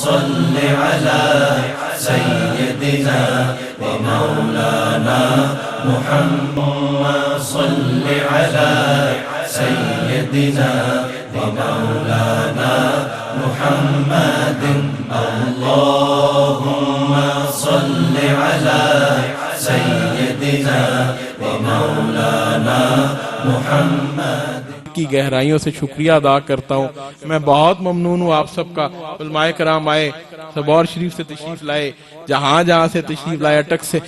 صل على سيدنا ومولانا محمد صل على سيدنا ومولانا محمد اللهم صل على سيدنا ومولانا محمد کی گہرائیوں سے شکریہ ادا کرتا ہوں. میں بہت ممنون ہوں آپ سب کا. علماء کرام آئے, سبور شریف سے تشریف لائے, جہاں جہاں سے تشریف لائے, اٹک سے,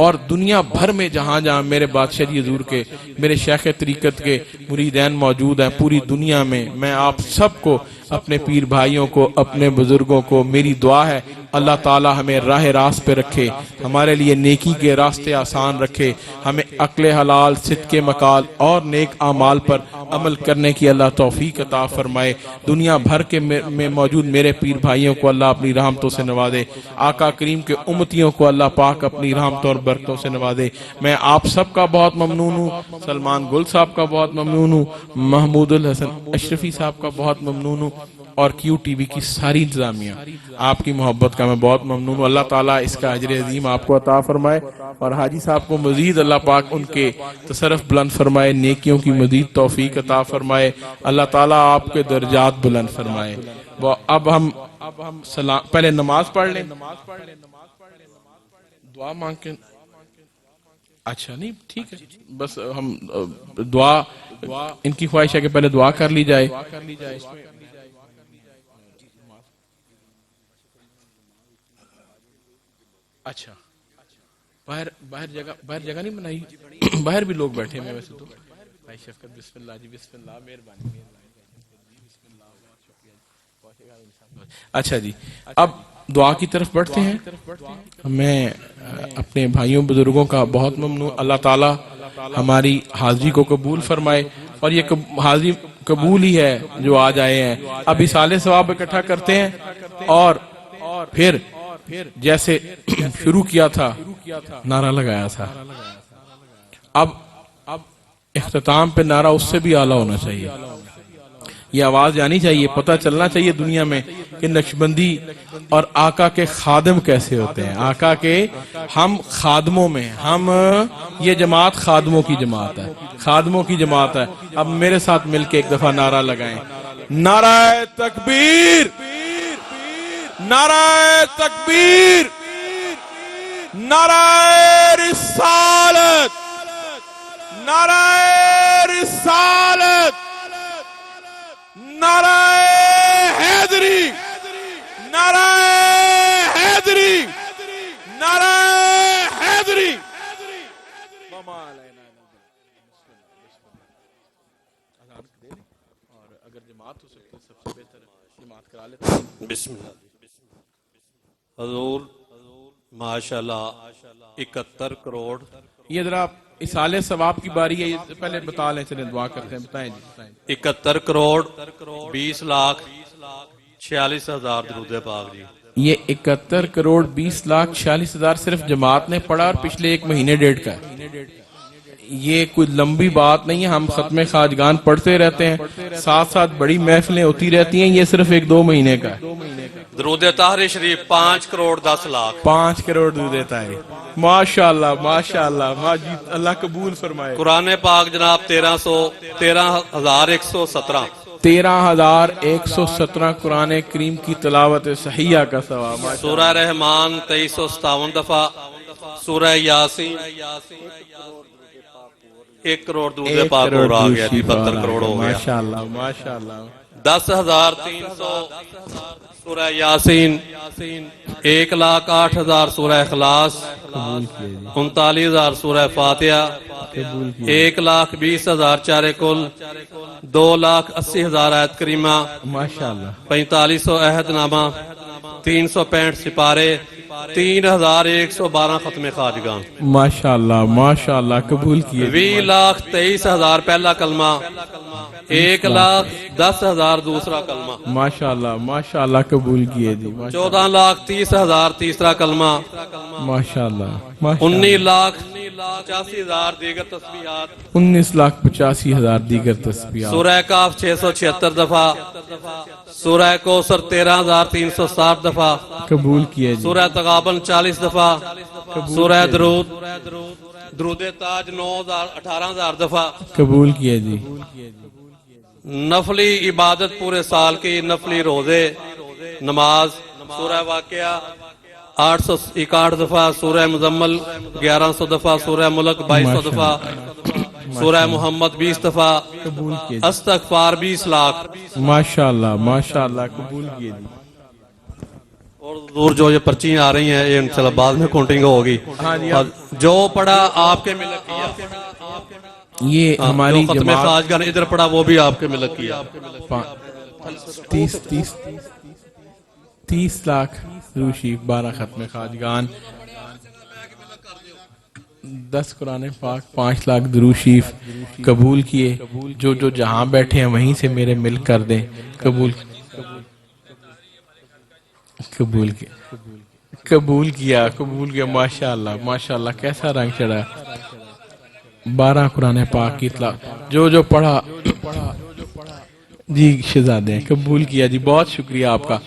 اور دنیا بھر میں جہاں جہاں میرے بادشاہ حضور کے, میرے شیخ طریقت کے مریدین موجود ہیں پوری دنیا میں. میں آپ سب کو, اپنے پیر بھائیوں کو, اپنے بزرگوں کو میری دعا ہے اللہ تعالی ہمیں راہ راست پہ رکھے, ہمارے لیے نیکی کے راستے آسان رکھے, ہمیں عقل حلال, صدق مقال اور نیک اعمال پر عمل کرنے کی اللہ توفیق عطا فرمائے. دنیا بھر کے میں موجود میرے پیر بھائیوں کو اللہ اپنی رحمتوں سے نوازے. آقا کریم کے امتیوں کو اللہ پاک اپنی رحمتوں اور برکتوں سے نوازے. میں آپ سب کا بہت ممنون ہوں. سلمان گل صاحب کا بہت ممنون ہوں. محمود الحسن اشرفی صاحب کا بہت ممنون ہوں. اور کیو ٹی وی کی ساری انتظامیہ, آپ کی محبت کا میں بہت ممنون ہوں. اللہ تعالیٰ اس کا اجر عظیم آپ کو عطا فرمائے, اور حاجی صاحب کو مزید اللہ پاک ان کے تصرف بلند فرمائے, نیکیوں کی مزید توفیق عطا فرمائے. اللہ تعالیٰ آپ کے درجات بلند فرمائے. اب ہم پہلے نماز پڑھ لیں, دعا مانگ کے. اچھا نہیں ٹھیک ہے, بس ہم دعا, ان کی خواہش ہے کہ پہلے دعا کر لی جائے. اچھا باہر جگہ نہیں بنائی, باہر بھی لوگ بیٹھے ہیں ویسے تو. بھائی شفقت بسم اللہ جی, بسم اللہ, مہربانی. اچھا جی, اب دعا کی طرف بڑھتے ہیں. میں اپنے بھائیوں بزرگوں کا بہت ممنون. اللہ تعالی ہماری حاضری کو قبول فرمائے, اور یہ حاضری قبول ہی ہے جو آج آئے ہیں. اب اصالِ ثواب اکٹھا کرتے ہیں, اور پھر جیسے شروع کیا تھا نعرہ لگایا تھا, اب اختتام پہ نعرہ اس سے بھی اعلیٰ ہونا چاہیے. یہ آواز جانی چاہیے, پتہ چلنا چاہیے دنیا میں کہ نقشبندی اور آقا کے خادم کیسے ہوتے ہیں. آقا کے ہم خادموں میں, ہم یہ جماعت خادموں کی جماعت ہے, خادموں کی جماعت ہے. اب میرے ساتھ مل کے ایک دفعہ نعرہ لگائیں, نعرہ تکبیر, نعرہ تکبیر, نعرہ رسالت, نعرہ رسالت, نعرہ حیدری, نعرہ حیدری, نعرہ حیدری. اور اگر جماعت ہو سکتی ہے سب سے بہتر جماعت کرا لیتے ہیں. بسم اللہ. حضور ماشاءاللہ 71 کروڑ. یہ ذرا اصالِ ثواب کی باری ہے, یہ پہلے بتا لیں, چلیں دعا کرتے ہیں. بتائیں جی, بتائیں. 71 کروڑ 20 لاکھ 46 ہزار درود پاک جی. یہ 71 کروڑ 20 لاکھ 46 ہزار صرف جماعت نے پڑھا, اور پچھلے ایک مہینے ڈیڑھ کا ہے. یہ کوئی لمبی بات نہیں ہے, ہم ختم خواجگان پڑھتے رہتے ہیں, ساتھ ساتھ بڑی محفلیں ہوتی رہتی ہیں. یہ صرف 1-2 مہینے کا ہے. درود طاہر شریف 5 کروڑ 10 لاکھ. 5 کروڑ درود طاہر. ماشاءاللہ ماشاءاللہ, اللہ قبول فرمائے. قرآن پاک جناب 13,117 13,117 قرآن کریم کی تلاوت صحیحہ کا ثواب. سورہ رحمان 2357 دفعہ, سورہ یاسین 1 کروڑ درود پاک اور آ گیا جی, 72 کروڑ ہو گیا. ماشاءاللہ ماشاءاللہ. 10,300 سورہ یاسین, 1,08,000 سورہ اخلاص, 39,000 سورہ فاتحہ, 1,20,000 چارے کل, 2,80,000 آیت کریمہ, ماشاءاللہ 4500 عہد نامہ, 365 سپارے, 3,112 ختم خواجگاں. ماشاءاللہ ماشاءاللہ قبول کیے. 20,23,000 پہلا کلمہ, 1,10,000 دوسرا کلمہ. ماشاءاللہ ماشاءاللہ قبول کیے جی. 14,30,000 تیسرا کلمہ. ماشاءاللہ 19,00,000 19,85,000 دیگر تسبیحات 19,85,000 دیگر تسبیحات سورہ کاف 676 دفعہ سورہ کوثر 13,360 دفعہ قبول کیا جی سورہ تغابن 40 دفعہ سورہ درود تاج 18,000 دفعہ قبول کیا جی نفلی عبادت پورے سال کی نفلی روزے نماز سورہ واقعہ 861 دفعہ سورہ مزمل 1100 دفعہ سورہ ملک 2200 دفعہ سورہ محمد 20 دفعہ قبول کیا جی استغفار 20 لاکھ ماشاءاللہ ماشاءاللہ قبول کیا جی اور حضور جو یہ پرچیاں آ رہی ہیں یہ انشاءاللہ بعد میں کاؤنٹنگ ہوگی ہاں جی جو پڑھا آپ کے ملک کیا یہ ہماری جو ختم جماعت خواجگان ادھر پڑھا وہ بھی آپ کے ملک کیا 30 لاکھ روشی 12 ختم خواجگان 10 قرآن پاک 5 لاکھ درود شریف قبول کیے جو جہاں بیٹھے ہیں وہیں سے میرے مل کر دیں قبول کیا ماشاءاللہ کیسا رنگ چڑھا 12 قرآن پاک کی اطلاع جو پڑھا جی شہزادے قبول کیا جی بہت شکریہ آپ کا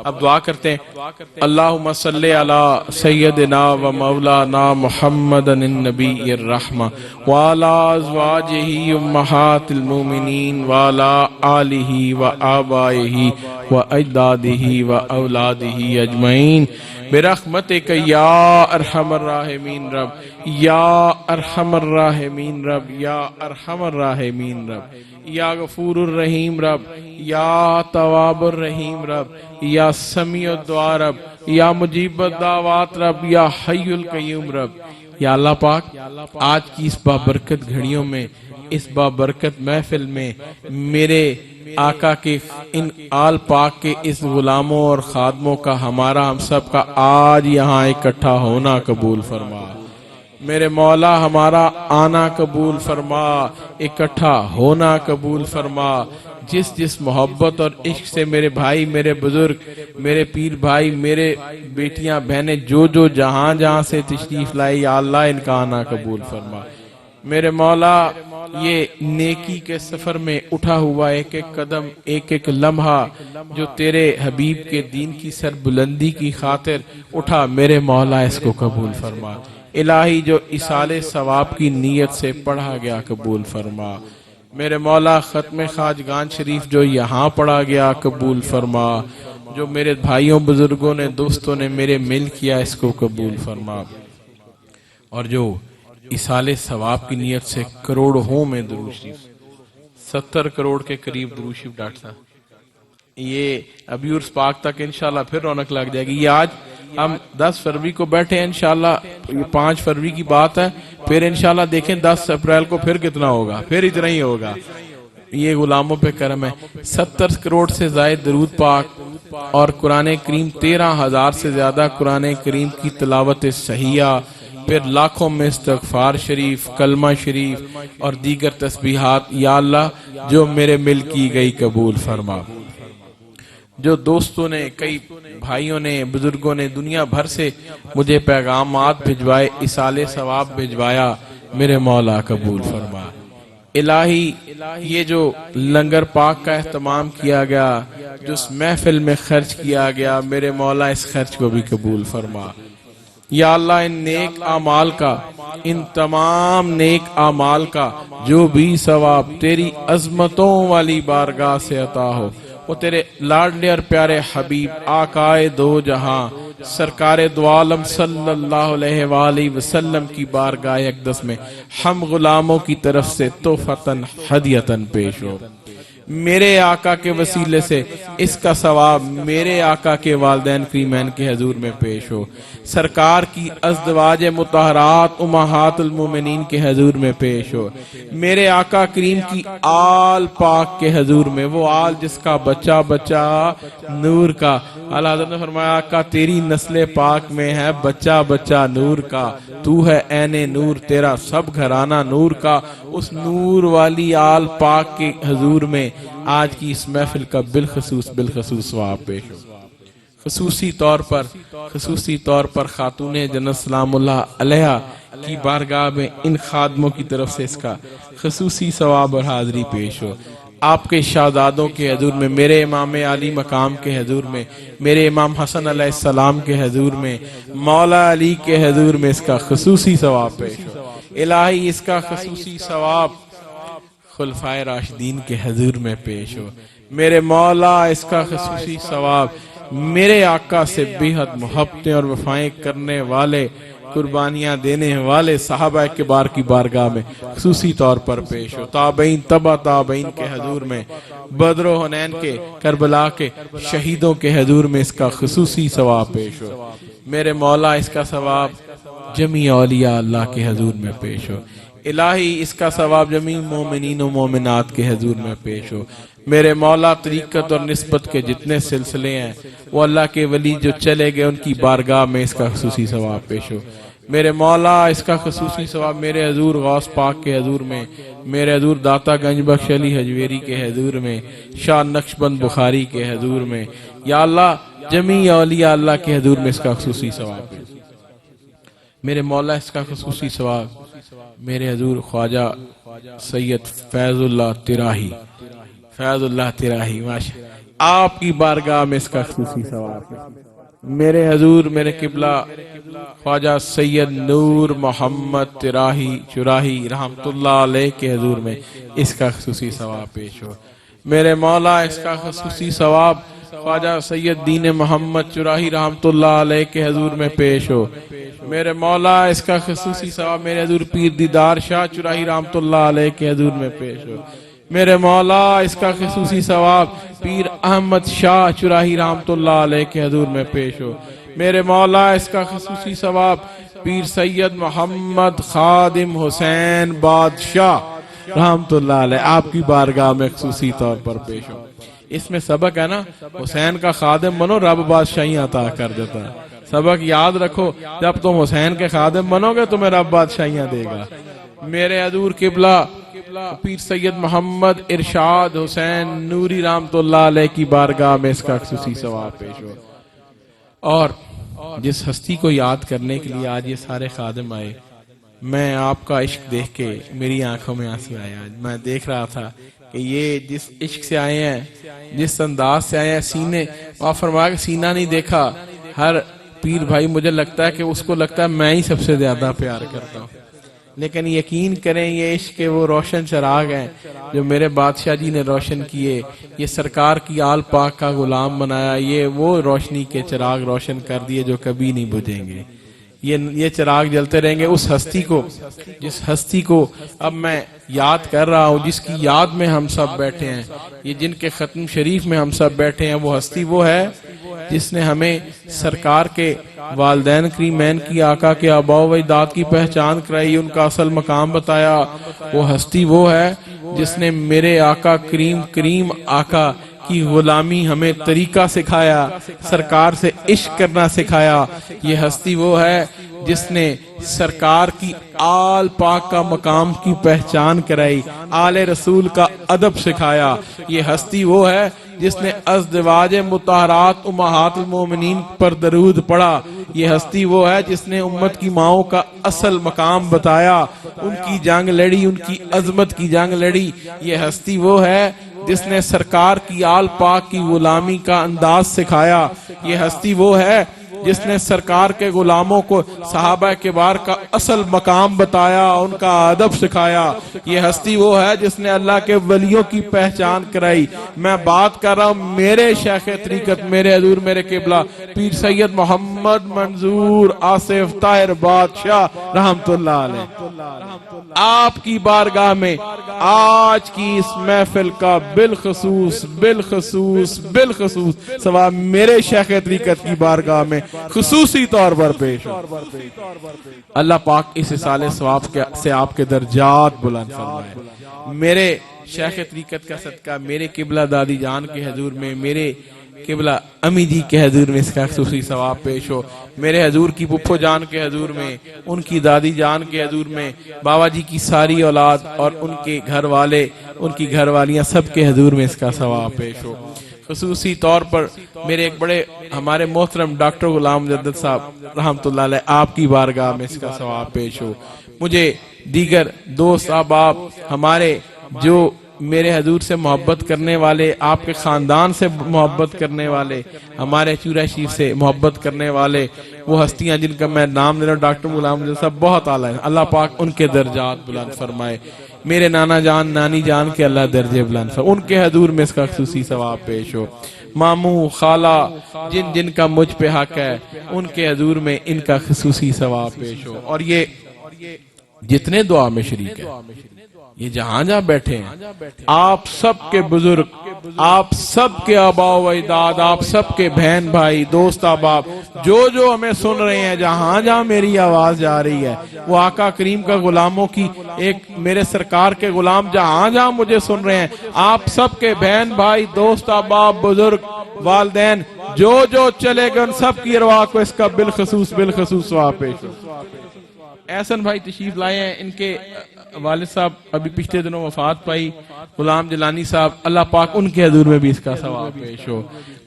اب دعا کرتے ہیں اللہم صلی علی سیدنا و مولانا محمد النبی الرحمہ وعلا ازواجہ امہات المومنین وعلا آلہ و آبائہ و اجدادہ و اولادہ اجمعین برحمتک یا ارحم الراحمین رب یا ارحم الراحمین رب یا ارحم الراحمین رب یا غفور الرحیم رب یا تواب الرحیم رب یا سمیع الدعا رب یا مجیب الدعوات رب یا حی القیوم رب یا اللہ پاک آج کی اس بابرکت گھڑیوں میں اس بابرکت محفل میں میرے آقا کے ان آل پاک کے اس غلاموں اور خادموں کا ہمارا ہم سب کا آج یہاں اکٹھا ہونا قبول فرما میرے مولا ہمارا آنا قبول فرما اکٹھا ہونا قبول فرما جس محبت اور عشق سے میرے بھائی میرے بزرگ میرے پیر بھائی میرے بیٹیاں بہنیں جو جہاں سے تشریف لائی یا اللہ ان کا آنا قبول فرما میرے مولا یہ نیکی کے سفر میں اٹھا ہوا ایک ایک قدم ایک ایک لمحہ جو تیرے حبیب کے دین کی سربلندی کی خاطر اٹھا میرے مولا اس کو قبول فرما الہی جو اصال ثواب کی نیت سے پڑھا گیا قبول فرما میرے مولا ختم خواجگان شریف جو یہاں پڑھا گیا قبول فرما جو میرے بھائیوں بزرگوں نے دوستوں نے میرے مل کیا اس کو قبول فرما اور جو اصال ثواب کی نیت سے کروڑوں میں درود شریف 70 کروڑ کے قریب درود شریف ڈاکٹر صاحب یہ ابھی عرس پاک تک انشاءاللہ پھر رونق لگ جائے گی یہ آج ہم 10 فروری کو بیٹھے ہیں انشاءاللہ یہ 5 فروری کی بات ہے پھر انشاءاللہ دیکھیں 10 اپریل کو پھر کتنا ہوگا پھر اتنا ہی ہوگا یہ غلاموں پہ کرم ہے 70 کروڑ سے زائد درود پاک اور قرآن کریم 13,000 سے زیادہ قرآن کریم کی تلاوت صحیحہ پھر لاکھوں میں استغفار شریف کلمہ شریف اور دیگر تسبیحات یا اللہ جو میرے مل کی گئی قبول فرما جو دوستوں نے کئی بھائیوں نے بزرگوں نے دنیا بھر سے مجھے پیغامات بھجوائے اصال ثواب بھجوایا میرے مولا قبول فرما الہی یہ جو لنگر پاک کا اہتمام کیا گیا جو اس محفل میں خرچ کیا گیا میرے مولا اس خرچ کو بھی قبول فرما یا اللہ ان نیک اعمال کا ان تمام نیک اعمال کا جو بھی ثواب تیری عظمتوں والی بارگاہ سے عطا ہو وہ تیرے لاڈلے اور پیارے حبیب آقائے دو جہاں سرکار دو عالم صلی اللہ علیہ وآلہ وسلم کی بارگاہ اقدس میں ہم غلاموں کی طرف سے تحفتاً ہدیتاً پیش ہو میرے آقا کے وسیلے سے اس کا ثواب میرے آقا کے والدین کریمین کے حضور میں پیش ہو سرکار کی ازدواج مطہرات امہات المومنین کے حضور میں پیش ہو میرے آقا کریم کی آل پاک کے حضور میں وہ آل جس کا بچہ بچہ نور کا اللہ حضرت نے فرمایا آقا تیری نسل پاک میں ہے بچہ بچہ نور کا تو ہے عین نور تیرا سب گھرانہ نور کا اس نور والی آل پاک کے حضور میں آج کی اس محفل کا بالخصوص ثواب پیش ہو خصوصی طور پر خاتون جنت سلام اللہ علیہ کی بارگاہ میں ان خادموں کی طرف سے اس کا خصوصی ثواب اور حاضری پیش ہو۔ آپ کے شہزادوں کے حضور میں، میرے امام علی مقام کے حضور میں، میرے امام حسن علیہ السلام کے حضور میں، مولا علی کے حضور میں اس کا خصوصی ثواب پیش ہو۔ الہی اس کا خصوصی ثواب خلفائے راشدین کے حضور میں پیش ہو۔ میرے مولا اس کا خصوصی ثواب میرے آقا سے بے حد محبتیں اور وفائیں کرنے والے، قربانیاں دینے والے صحابہ کبار کی بارگاہ میں خصوصی طور پر پیش ہو۔ تابعین تبع تابعین کے حضور میں، بدر و حنین کے، کربلا کے شہیدوں کے حضور میں اس کا خصوصی ثواب پیش ہو۔ میرے مولا اس کا ثواب جمیع اولیاء اللہ کے حضور میں پیش ہو۔ الہی اس کا ثواب جمیع مومنین و مومنات کے حضور میں پیش ہو۔ میرے مولا طریقت اور نسبت کے جتنے سلسلے ہیں وہ اللہ کے ولی جو چلے گئے ان کی بارگاہ میں اس کا خصوصی ثواب پیش ہو۔ میرے مولا اس کا خصوصی ثواب میرے حضور غوث پاک کے حضور میں، میرے حضور داتا گنج بخش علی حجویری کے حضور میں، شاہ نقشبند بخاری کے حضور میں، یا اللہ جمیع اولیاء اللہ کے حضور میں اس کا خصوصی ثواب پیش ہو۔ میرے مولا اس کا خصوصی ثواب میرے حضور خواجہ سید فیض اللہ تراہی ماشاء آپ کی بارگاہ میں اس کا خصوصی ثواب ہے۔ میرے حضور میرے قبلہ خواجہ سید نور محمد چراہی رحمت اللہ علیہ کے حضور میں اس کا خصوصی ثواب پیش ہو۔ میرے مولا اس کا خصوصی ثواب خواجہ سید دین محمد چراہی رحمت اللہ علیہ کے حضور میں پیش ہو۔ میرے مولا اس کا خصوصی ثواب میرے حضور پیر دیدار شاہ چراہی رحمت اللہ علیہ کے حضور میں پیش ہو۔ میرے مولا اس کا خصوصی ثواب پیر احمد شاہ چراہی رحمت اللہ علیہ کے حضور میں پیش ہو۔ میرے مولا اس کا خصوصی ثواب پیر سید محمد خادم حسین بادشاہ رحمت اللہ علیہ آپ کی بارگاہ میں خصوصی طور پر پیش ہو۔ اس میں سبق ہے نا، حسین کا خادم بنو رب بادشاہیاں عطا کر دیتا ہے۔ سبق یاد رکھو، جب تم حسین کے خادم بنو گے تمہیں رب بادشاہیاں دے گا۔ میرے حضور قبلہ پیر سید محمد ارشاد حسین نوری رحمت اللہ علیہ کی بارگاہ میں اس کا خصوصی ثواب پیش ہو۔ اور جس ہستی کو یاد کرنے کے لیے آج یہ سارے خادم آئے، میں آپ کا عشق دیکھ کے میری آنکھوں میں آنسو آیا۔ میں دیکھ رہا تھا کہ یہ جس عشق سے آئے ہیں، جس انداز سے آئے ہیں، سینے آپ فرمایا کہ سینہ نہیں دیکھا، ہر پیر بھائی مجھے لگتا ہے کہ اس کو لگتا ہے میں ہی سب سے زیادہ پیار کرتا ہوں، لیکن یقین کریں یہ عشق کے وہ روشن چراغ ہیں جو میرے بادشاہ جی نے روشن کیے، یہ سرکار کی آل پاک کا غلام بنایا، یہ وہ روشنی کے چراغ روشن کر دیے جو کبھی نہیں بجھیں گے، یہ چراغ جلتے رہیں گے۔ اس ہستی کو، جس ہستی کو اب میں یاد کر رہا ہوں، جس کی یاد میں ہم سب بیٹھے ہیں، یہ جن کے ختم شریف میں ہم سب بیٹھے ہیں، وہ ہستی وہ ہے جس نے ہمیں سرکار کے والدین کریمین کی، آقا کے آباء و اجداد کی پہچان کرائی، ان کا اصل مقام بتایا۔ وہ ہستی وہ ہے جس نے میرے آقا کریم آقا کی غلامی ہمیں طریقہ سکھایا، سرکار سے عشق کرنا سکھایا۔ یہ ہستی وہ ہے جس نے سرکار کی آل پاک کا مقام کی پہچان کرائی، آل رسول کا ادب سکھایا۔ یہ ہستی وہ ہے جس نے ازدواج مطہرات امہات المومنین پر درود پڑھا۔ یہ ہستی وہ ہے جس نے امت کی ماؤں کا اصل مقام بتایا، ان کی جنگ لڑی، ان کی عظمت کی جنگ لڑی۔ یہ ہستی وہ ہے جس نے سرکار کی آل پاک کی غلامی کا انداز سکھایا۔ یہ ہستی وہ ہے جس نے سرکار کے غلاموں کو صحابہ کبار کا اصل مقام بتایا، ان کا ادب سکھایا۔ یہ ہستی وہ ہے جس نے اللہ کے ولیوں کی پہچان کرائی۔ میں بات کر رہا ہوں میرے شیخ طریقت، میرے حضور میرے قبلہ پیر سید محمد منظور آصف طاہر بادشاہ رحمت اللہ علیہ۔ آپ کی بارگاہ میں آج کی اس محفل کا بالخصوص ثواب میرے شیخ طریقت کی بارگاہ میں خصوصی طور پر پیش ہو۔ اللہ پاک اس اصال ثواب سے آپ کے درجات بلند فرمائے۔ میرے شیخ طریقت کا صدقہ میرے قبلہ دادی جان کے حضور میں، میرے قبلہ امی جی کے حضور میں اس کا خصوصی ثواب پیش ہو۔ میرے حضور کی پپھو جان کے حضور میں، ان کی دادی جان کے حضور میں، بابا جی کی ساری اولاد اور ان کے گھر والے، ان کی گھر والیاں سب کے حضور میں اس کا ثواب پیش ہو۔ خصوصی طور پر میرے ایک بڑے ہمارے محترم ڈاکٹر غلام مجدد صاحب رحمت اللہ علیہ، آپ کی بارگاہ میں اس کا ثواب پیش ہو۔ مجھے دیگر دوست احباب ہمارے جو میرے حضور سے محبت کرنے والے، آپ کے خاندان سے محبت کرنے والے، ہمارے چورہ شریف سے محبت کرنے والے، وہ ہستیاں جن کا میں نام لے رہا ہوں، ڈاکٹر غلام مجدد صاحب بہت اعلیٰ ہیں، اللہ پاک ان کے درجات بلند فرمائے۔ میرے نانا جان نانی جان کے اللہ درجے بلند فرمائے، ان کے حضور میں اس کا خصوصی ثواب پیش ہو۔ ماموں خالہ جن جن کا مجھ پہ حق ہے، ان کے حضور میں ان کا خصوصی ثواب پیش ہو۔ اور یہ جتنے دعا میں شریک ہے، یہ جہاں جہاں بیٹھے ہیں، آپ سب کے بزرگ، آپ سب کے آباء و اجداد، آپ سب کے بہن بھائی دوست احباب جو ہمیں سن رہے ہیں، جہاں جہاں میری آواز جا رہی ہے، وہ آقا کریم کا غلاموں کی ایک میرے سرکار کے غلام جہاں جہاں مجھے سن رہے ہیں، آپ سب کے بہن بھائی دوست احباب بزرگ والدین جو چلے گئے، ان سب کی ارواح کو اس کا بالخصوص ثواب پیش ہو۔ احسن بھائی تشریف لائے ہیں، ان کے والد صاحب ابھی پچھلے دنوں وفات پائی، غلام جلانی صاحب، اللہ پاک ان کے حضور میں بھی اس کا ثواب پیش ہو۔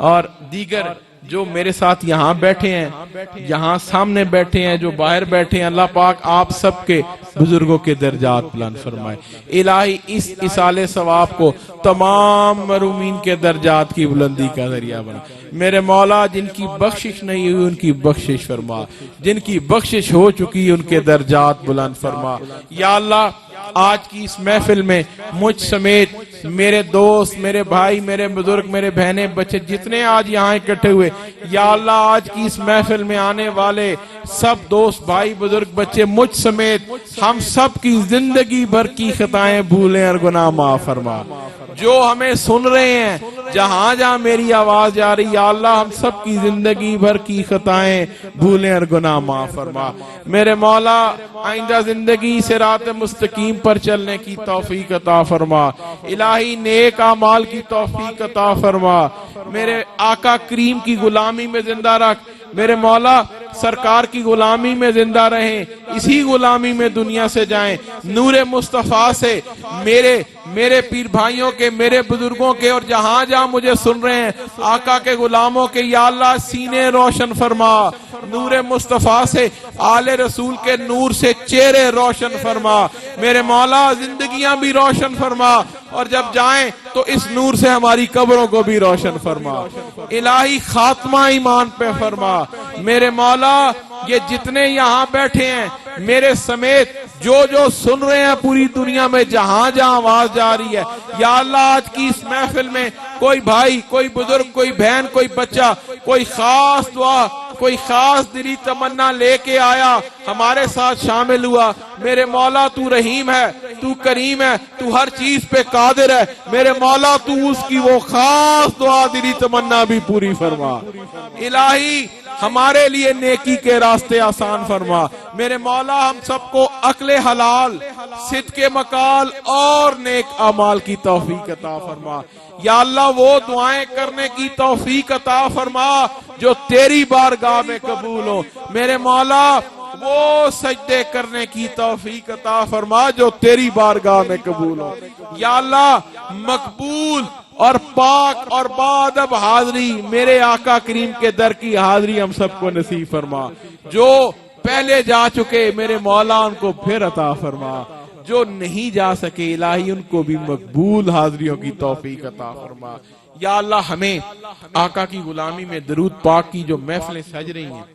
اور دیگر جو میرے ساتھ یہاں بیٹھے ہیں، یہاں سامنے بیٹھے ہیں، جو باہر بیٹھے ہیں، اللہ پاک آپ سب کے بزرگوں کے درجات بلند فرمائے۔ الہی اس اصال ثواب کو تمام مرومین کے درجات کی بلندی کا ذریعہ بنا۔ میرے مولا جن کی بخشش نہیں ہوئی ان کی بخشش فرما، جن کی بخشش ہو چکی ان کے درجات بلند فرما۔ یا اللہ آج کی اس محفل میں مجھ سمیت میرے دوست، میرے بھائی، میرے بزرگ، میرے بہنیں، بچے جتنے آج یہاں اکٹھے ہوئے، یا اللہ آج کی اس محفل میں آنے والے سب دوست، بھائی، بزرگ، بچے مجھ سمیت ہم سب کی زندگی بھر کی خطائیں بھولیں اور گناہ معاف فرما۔ جو ہمیں سن رہے ہیں، جہاں جہاں میری آواز جا رہی، یا اللہ ہم سب کی زندگی بھر کی خطائیں بھولیں اور گناہ معاف فرما۔ میرے مولا آئندہ زندگی صراط مستقیم پر چلنے کی توفیق عطا فرما۔ الہی نیک اعمال کی توفیق عطا فرما۔ میرے آقا کریم کی غلامی میں زندہ رکھ۔ میرے مولا سرکار کی غلامی میں زندہ رہیں، اسی غلامی میں دنیا سے جائیں۔ نور مصطفیٰ سے میرے پیر بھائیوں کے، میرے بزرگوں کے، اور جہاں جہاں مجھے سن رہے ہیں آقا کے غلاموں کے، یا اللہ سینے روشن فرما۔ نور مصطفیٰ سے، آل رسول کے نور سے چہرے روشن فرما۔ میرے مولا زندگیاں بھی روشن فرما، اور جب جائیں تو اس نور سے ہماری قبروں کو بھی روشن فرما۔ الہی خاتمہ ایمان پہ فرما۔ میرے مولا یہ جتنے یہاں بیٹھے ہیں میرے سمیت جو سن رہے ہیں پوری دنیا میں، جہاں جہاں آواز جا رہی ہے، یا اللہ آج کی اس محفل میں کوئی بھائی، کوئی بزرگ، کوئی بہن، کوئی بچہ کوئی خاص دعا، کوئی خاص دلی تمنا لے کے آیا، ہمارے ساتھ شامل ہوا۔ میرے مولا تو رحیم ہے، تو کریم ہے، تو ہر چیز پہ قادر ہے۔ میرے مولا تو اس کی وہ خاص دعا، دلی تمنا بھی پوری فرما۔ الہی ہمارے لیے نیکی کے راستے آسان فرما۔ میرے مولا ہم سب کو عقل حلال، صدق مقال اور نیک اعمال کی توفیق عطا فرما۔ یا اللہ وہ دعائیں کرنے کی توفیق عطا فرما جو تیری بارگاہ میں قبول ہو۔ میرے مولا وہ سجدے کرنے کی توفیق عطا فرما جو تیری بارگاہ میں قبول ہو۔ یا اللہ مقبول اور پاک اور بادب حاضری، میرے آقا کریم کے در کی حاضری ہم سب کو نصیب فرما۔ جو پہلے جا چکے میرے مولا ان کو پھر عطا فرما، جو نہیں جا سکے الہی ان کو بھی مقبول حاضریوں کی توفیق عطا فرما۔ یا اللہ ہمیں آقا کی غلامی میں درود پاک کی جو محفلیں سج رہی ہیں،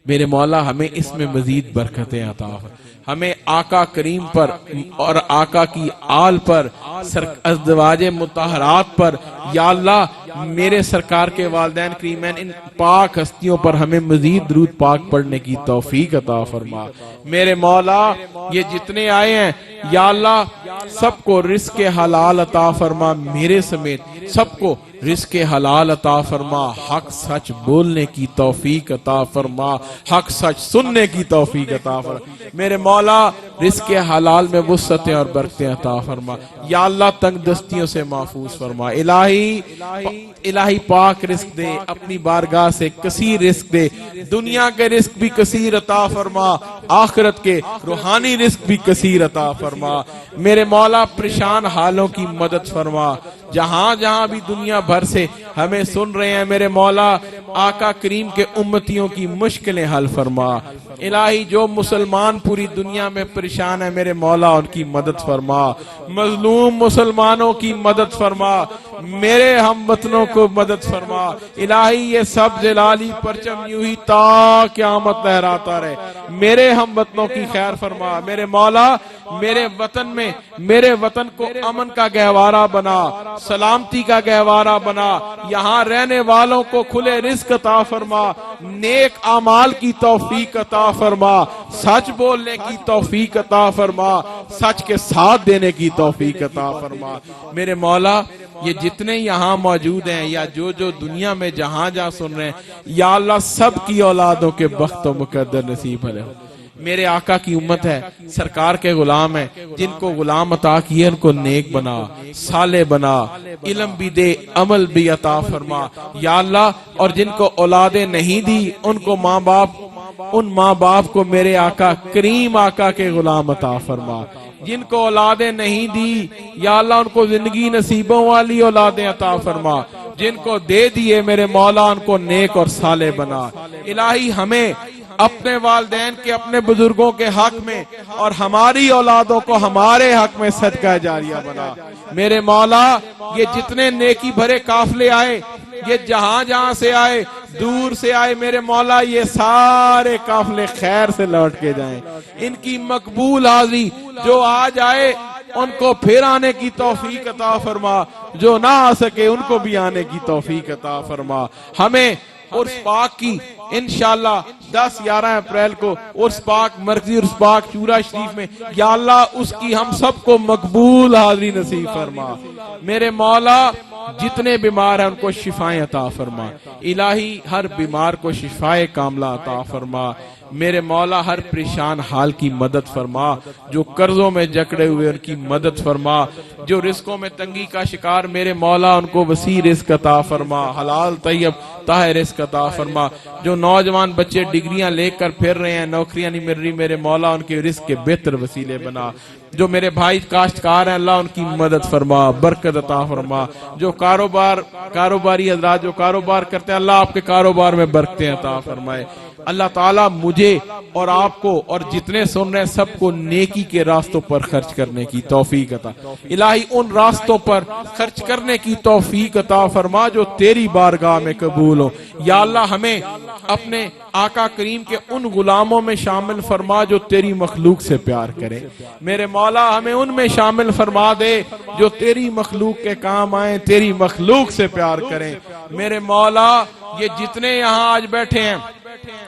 میرے مولا ہمیں اس میں مزید برکتیں عطا فرما۔ ہمیں آقا کریم پر اور آقا کی آل پر، ازدواج مطہرات پر، یا اللہ میرے سرکار کے والدین کریمین، ان پاک ہستیوں پر ہمیں مزید درود پاک پڑھنے کی توفیق عطا فرما۔ میرے مولا یہ جتنے آئے ہیں یا اللہ سب کو رزق حلال عطا فرما، میرے سمیت سب کو رزق حلال عطا فرما، حق سچ بولنے کی توفیق عطا فرما، حق سچ سننے کی توفیق عطا فرما۔ میرے مولا رزق حلال میں وسعتیں اور برکتیں عطا فرما۔ یا اللہ تنگ دستیوں سے محفوظ فرما۔ الہی پاک رزق دے، اپنی بارگاہ سے کثیر رزق دے، دنیا کے رزق بھی کثیر عطا فرما، آخرت کے روحانی رزق بھی کثیر عطا فرما۔ میرے مولا پریشان حالوں کی مدد فرما، جہاں جہاں بھی دنیا بھر سے ہمیں سن رہے ہیں میرے مولا آقا کریم کے امتیوں کی مشکلیں حل فرما الہی جو مسلمان پوری دنیا میں پریشان ہے میرے مولا ان کی مدد فرما مظلوم مسلمانوں کی مدد فرما میرے ہم وطنوں کو مدد فرما الہی یہ سب جلالی پرچم یوں ہی تا قیامت لہراتا رہے میرے ہم وطنوں کی خیر فرما میرے مولا میرے وطن میں میرے وطن کو امن کا گہوارہ بنا سلامتی کا گہوارہ بنا یہاں رہنے والوں کو کھلے رزق عطا فرما نیک اعمال کی توفیق عطا فرما سچ بولنے کی توفیق عطا فرما سچ کے ساتھ دینے کی توفیق عطا فرما میرے مولا یہ جتنے یہاں موجود ہیں یا جو دنیا میں جہاں جہاں سن رہے ہیں یا اللہ سب کی اولادوں کے بخت و مقدر نصیب بھلے ہو میرے آقا کی امت ہے سرکار کے غلام ہیں جن کو غلام عطا کیے ان کو نیک بنا صالح بنا علم بھی دے عمل بھی عطا فرما یا اللہ اور جن کو اولادیں نہیں دی ان کو ماں باپ کو میرے آقا کریم آقا کے غلام عطا فرما جن کو اولادیں نہیں دی یا اللہ ان کو زندگی نصیبوں والی اولادیں عطا فرما جن کو دے دیے میرے مولا ان کو نیک اور صالح بنا الہی ہمیں اپنے والدین کے اپنے بزرگوں کے حق میں اور ہماری اولادوں کو ہمارے حق میں صدقہ جاریہ بنا میرے مولا یہ جتنے نیکی بھرے قافلے آئے یہ جہاں جہاں سے آئے دور سے آئے میرے مولا یہ سارے قافلے خیر سے لوٹ کے جائیں ان کی مقبول حاضری جو آج آئے ان کو پھر آنے کی توفیق عطا فرما جو نہ آ سکے ان کو بھی آنے کی توفیق عطا فرما ہمیں عرس پاک کی انشاءاللہ 10-11 اپریل کو عرس پاک مرکزی عرس پاک چورا شریف میں یا اللہ اس کی ہم سب کو مقبول حاضری نصیب فرما میرے مولا جتنے بیمار ہیں ان کو شفائیں عطا فرما الہی ہر بیمار کو شفائے کاملہ عطا فرما میرے مولا ہر پریشان حال کی مدد فرما جو قرضوں میں جکڑے ہوئے ان کی مدد فرما جو رزقوں میں تنگی کا شکار میرے مولا ان کو وسیع رزق عطا فرما حلال طیب طاہر رزق عطا فرما جو نوجوان بچے ڈگریاں لے کر پھر رہے ہیں نوکریاں نہیں مل رہی میرے مولا ان کے رزق کے بہتر وسیلے بنا جو میرے بھائی کاشتکار ہیں اللہ ان کی مدد فرما برکت عطا فرما جو کاروباری حضرات جو کاروبار کرتے ہیں اللہ آپ کے کاروبار میں برکتیں عطا فرمائے اللہ تعالیٰ مجھے اور آپ کو اور جتنے سن رہے ہیں سب کو نیکی کے راستوں پر خرچ کرنے کی توفیق عطا الہی ان راستوں پر خرچ کرنے کی توفیق عطا فرما جو تیری بارگاہ میں قبول ہو یا اللہ ہمیں اپنے آقا کریم کے ان غلاموں میں شامل فرما جو تیری مخلوق سے پیار کرے میرے مولا ہمیں ان میں شامل فرما دے جو تیری مخلوق کے کام آئیں تیری مخلوق سے پیار کریں میرے مولا یہ جتنے یہاں آج بیٹھے ہیں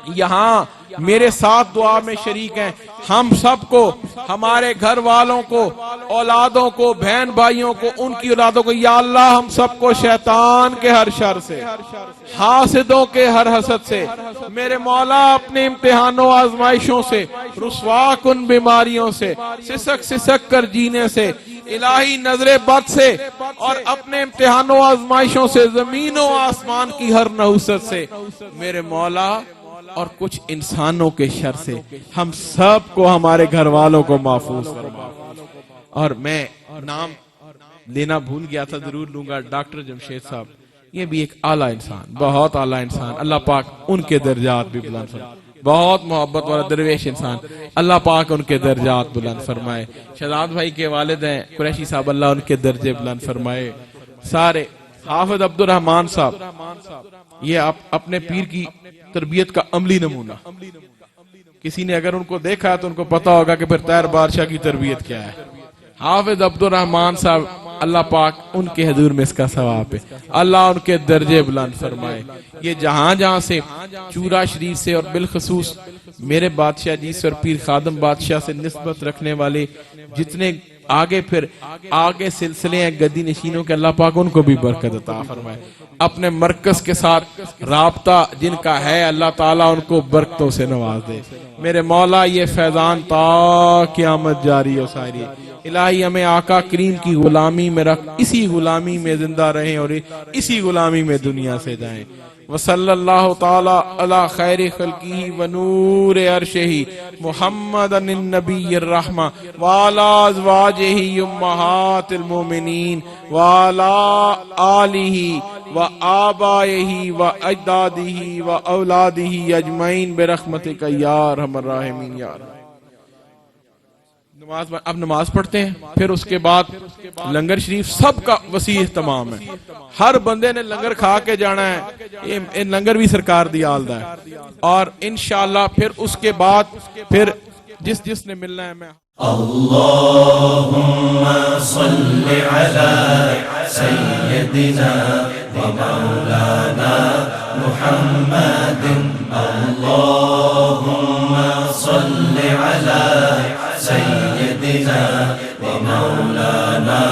یہاں میرے ساتھ دعا میں شریک ہیں ہم سب کو ہمارے گھر والوں کو اولادوں کو بہن بھائیوں کو ان کی اولادوں کو یا اللہ ہم سب کو شیطان کے ہر شر سے حاسدوں کے ہر حسد سے میرے مولا اپنے امتحانوں آزمائشوں سے رسوا کن بیماریوں سے سسک کر جینے سے الہی نظر بد سے اور اپنے امتحانوں آزمائشوں سے زمین و آسمان کی ہر نحوست سے میرے مولا اور کچھ انسانوں کے شر سے ہم سب کو ہمارے گھر والوں کو محفوظ فرما اور میں نام لینا بھول گیا تھا ضرور لوں گا ڈاکٹر جمشید صاحب یہ بھی ایک اعلیٰ انسان بہت اعلیٰ انسان اللہ پاک ان کے درجات بھی بلند فرمائے بہت محبت والا درویش انسان اللہ پاک ان کے درجات بلند فرمائے شہزاد بھائی کے والد ہیں قریشی صاحب اللہ ان کے درجے بلند فرمائے سارے حافظ عبد الرحمان صاحب یہ اپنے پیر کی تربیت کا عملی نمونہ کسی نے اگر ان کو دیکھا ہے تو ان کو پتا ہوگا کہ پھر طاہر بادشاہ کی تربیت کیا ہے حافظ عبد الرحمان صاحب اللہ پاک ان کے حضور میں اس کا ثواب ہے اللہ ان کے درجے بلند فرمائے یہ جہاں جہاں سے چورا شریف سے اور بالخصوص میرے بادشاہ جی سے اور پیر خادم بادشاہ سے نسبت رکھنے والے جتنے آگے سلسلے ہیں گدی نشینوں کے اللہ پاک ان کو بھی برکت عطا فرمائے اپنے مرکز کے ساتھ رابطہ جن کا ہے اللہ تعالیٰ ان کو برکتوں سے نواز دے میرے مولا یہ فیضان تا قیامت جاری و ساری الہی ہمیں آقا کریم کی غلامی میں رکھ اسی غلامی میں زندہ رہیں اور اسی غلامی میں دنیا سے جائیں وصلی اللہ تعالی علی خیر خلقہ ونور عرشہ محمد النبی الرحمہ وعلی ازواجہ امہات المومنین وعلی آلہ وآبائہ واجدادہ واولادہ اجمعین برحمتک یا ارحم الراحمین یا رب۔ اب نماز پڑھتے ہیں، پھر اس کے بعد لنگر شریف سب کا وسیع اہتمام ہے، ہر بندے نے لنگر کھا کے جانا ہے، یہ لنگر بھی سرکار دی آلدہ ہے، اور انشاءاللہ پھر اس کے بعد پھر جس نے ملنا ہے میں اللهم صل على سيدنا ومولانا محمد اللهم صل على سيدنا ومولانا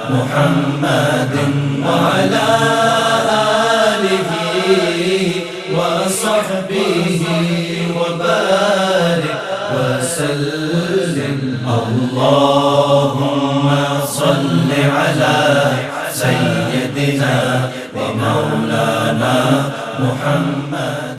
محمد وعلى آله وصحبه وبارك وسلم اللهم صل على سيدنا ومولانا محمد